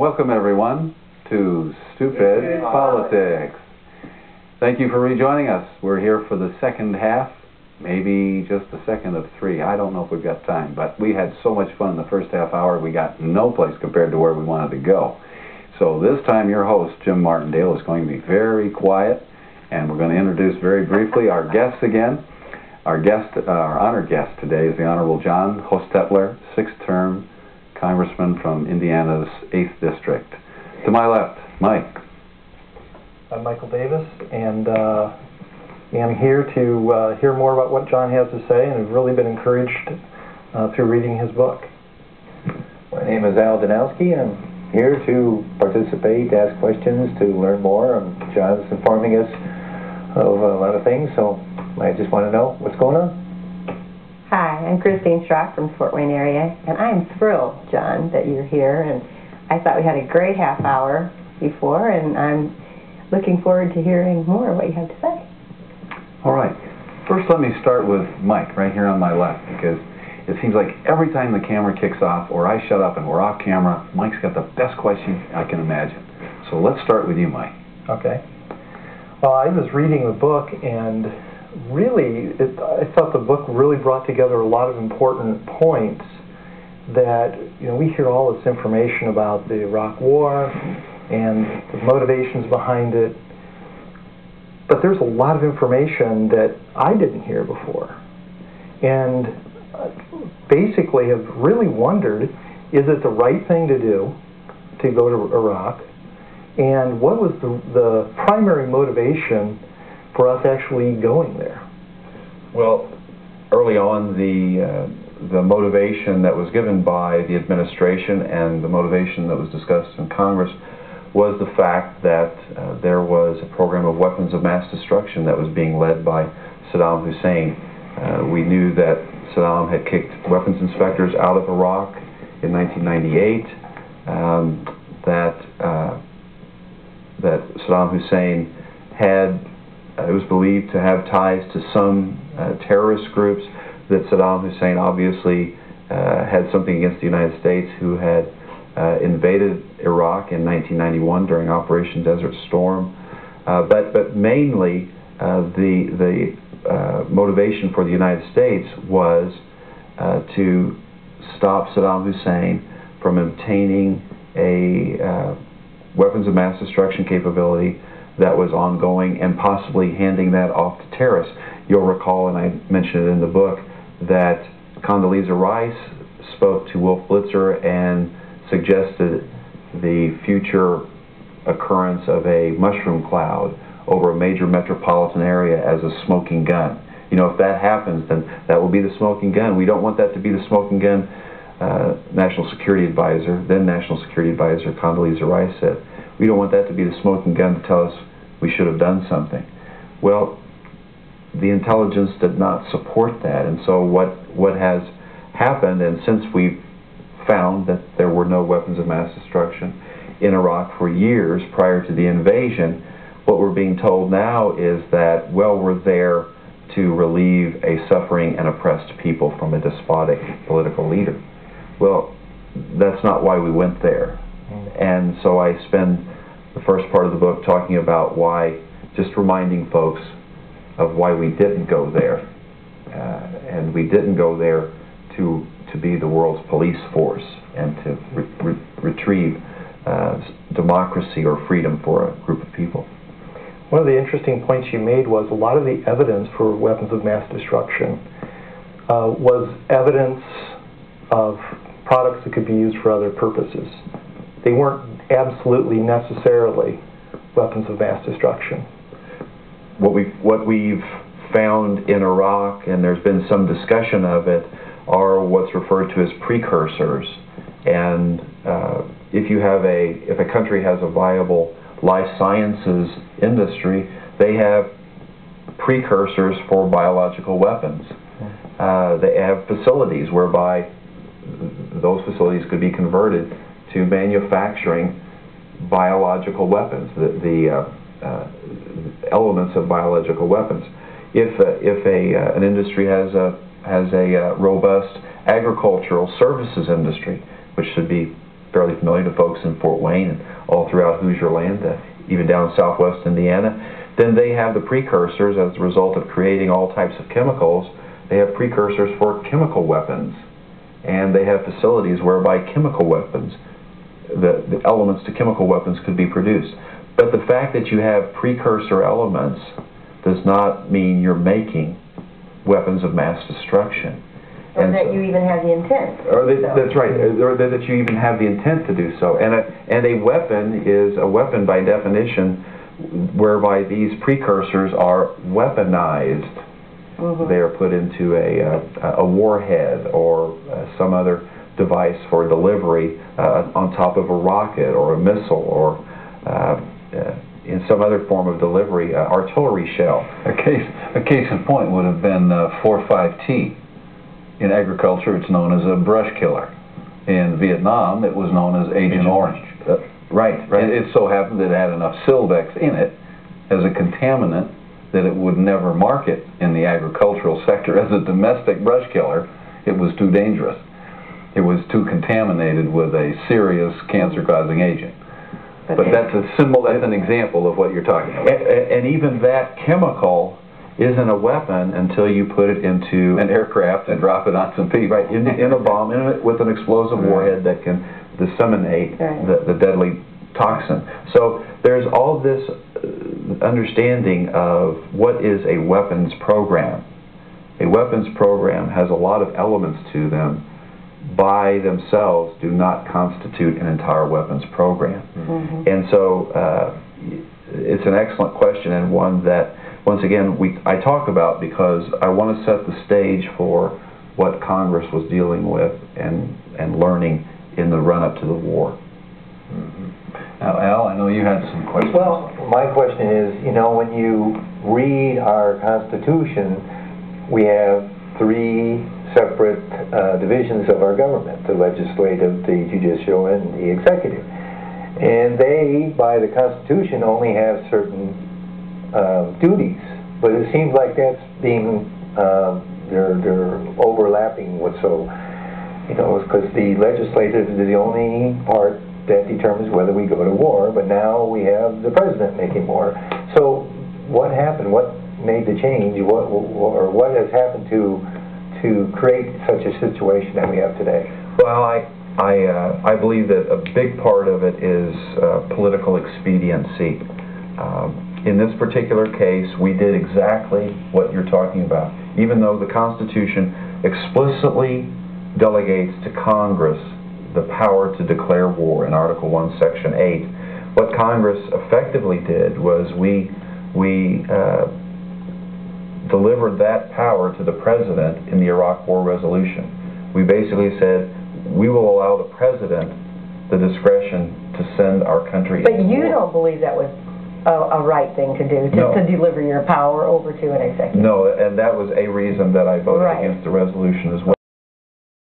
Welcome everyone to Stupid Politics. Thank you for rejoining us. We're here for the second half, maybe just the second of three. I don't know if we've got time, but we had so much fun in the first half hour, we got no place compared to where we wanted to go. So this time your host, Jim Martindale, is going to be very quiet, and we're going to introduce very briefly our guests again. Our honored guest today is the Honorable John Hostetler, sixth-term Congressman from Indiana's 8th District. To my left, Mike. I'm Michael Davis, and I'm here to hear more about what John has to say, and have really been encouraged through reading his book. My name is Al Danowski. I'm here to participate, ask questions, to learn more. John's informing us of a lot of things, so I just want to know what's going on. Hi, I'm Christine Schrock from Fort Wayne area, and I'm thrilled, John, that you're here. And I thought we had a great half hour before, and I'm looking forward to hearing more of what you have to say. All right. First, let me start with Mike, right here on my left, because it seems like every time the camera kicks off, or I shut up and we're off camera, Mike's got the best question I can imagine. So let's start with you, Mike. Okay. Well, I was reading the book, and really, I thought the book really brought together a lot of important points that, we hear all this information about the Iraq War and the motivations behind it, but there's a lot of information that I didn't hear before. And basically have really wondered, is it the right thing to do to go to Iraq? And what was the primary motivation for us actually going there? Well, early on, the motivation that was given by the administration and the motivation that was discussed in Congress was the fact that there was a program of weapons of mass destruction that was being led by Saddam Hussein. We knew that Saddam had kicked weapons inspectors out of Iraq in 1998, that Saddam Hussein had it was believed to have ties to some terrorist groups, that Saddam Hussein obviously had something against the United States, who had invaded Iraq in 1991 during Operation Desert Storm. But mainly the motivation for the United States was to stop Saddam Hussein from obtaining a weapons of mass destruction capability that was ongoing, and possibly handing that off to terrorists. You'll recall, and I mentioned it in the book, that Condoleezza Rice spoke to Wolf Blitzer and suggested the future occurrence of a mushroom cloud over a major metropolitan area as a smoking gun. If that happens, then that will be the smoking gun. We don't want that to be the smoking gun. National Security Advisor, then National Security Advisor Condoleezza Rice said, we don't want that to be the smoking gun to tell us we should have done something. Well, the intelligence did not support that, and so what has happened, and since we've found that there were no weapons of mass destruction in Iraq for years prior to the invasion, what we're being told now is that, well, we're there to relieve a suffering and oppressed people from a despotic political leader. Well, that's not why we went there. And so I spend the first part of the book talking about why, just reminding folks of why we didn't go there. And we didn't go there to be the world's police force and to retrieve democracy or freedom for a group of people. One of the interesting points you made was a lot of the evidence for weapons of mass destruction was evidence of products that could be used for other purposes. They weren't absolutely necessarily weapons of mass destruction. What we've found in Iraq, and there's been some discussion of it, are what's referred to as precursors. And if a country has a viable life sciences industry, they have precursors for biological weapons. They have facilities whereby those facilities could be converted to manufacturing biological weapons, the elements of biological weapons. If an industry has a robust agricultural services industry, which should be fairly familiar to folks in Fort Wayne and all throughout Hoosier land, even down in southwest Indiana. Then they have the precursors as a result of creating all types of chemicals. They have precursors for chemical weapons, and they have facilities whereby chemical weapons, the elements to chemical weapons could be produced. But the fact that you have precursor elements does not mean you're making weapons of mass destruction. Or that you even have the intent. That's right, or that you even have the intent to do so. And a weapon is a weapon by definition whereby these precursors are weaponized. Mm-hmm. They are put into a warhead or some other device for delivery on top of a rocket or a missile or in some other form of delivery, artillery shell. A case in point would have been 4,5-T. In agriculture, it's known as a brush killer. In Vietnam, it was known as Agent Orange. Right. It so happened that it had enough Silvex in it as a contaminant that it would never market in the agricultural sector as a domestic brush killer. It was too dangerous. It was too contaminated with a serious cancer-causing agent. But that's an example of what you're talking about. And even that chemical isn't a weapon until you put it into an aircraft and drop it on some people. Right, in a bomb, with an explosive warhead that can disseminate the deadly toxin. So there's all this understanding of what is a weapons program. A weapons program has a lot of elements to them. By themselves do not constitute an entire weapons program. Mm-hmm. And so it's an excellent question, and one that, once again, I talk about because I want to set the stage for what Congress was dealing with and learning in the run-up to the war. Mm-hmm. Now, Al, I know you had some questions. Well, my question is, when you read our Constitution, we have 3 separate divisions of our government, the legislative, the judicial, and the executive. And they, by the Constitution, only have certain duties. But it seems like that's being, they're overlapping because the legislative is the only part that determines whether we go to war, but now we have the president making war. So what happened? What made the change? What has happened to create such a situation that we have today? Well, I believe that a big part of it is political expediency. In this particular case, we did exactly what you're talking about. Even though the Constitution explicitly delegates to Congress the power to declare war in Article 1, Section 8, what Congress effectively did was we delivered that power to the President in the Iraq War resolution. We basically said, we will allow the President the discretion to send our country into war. But you don't believe that was a right thing to do, to deliver your power over to an executive? No, and that was a reason that I voted against the resolution as well.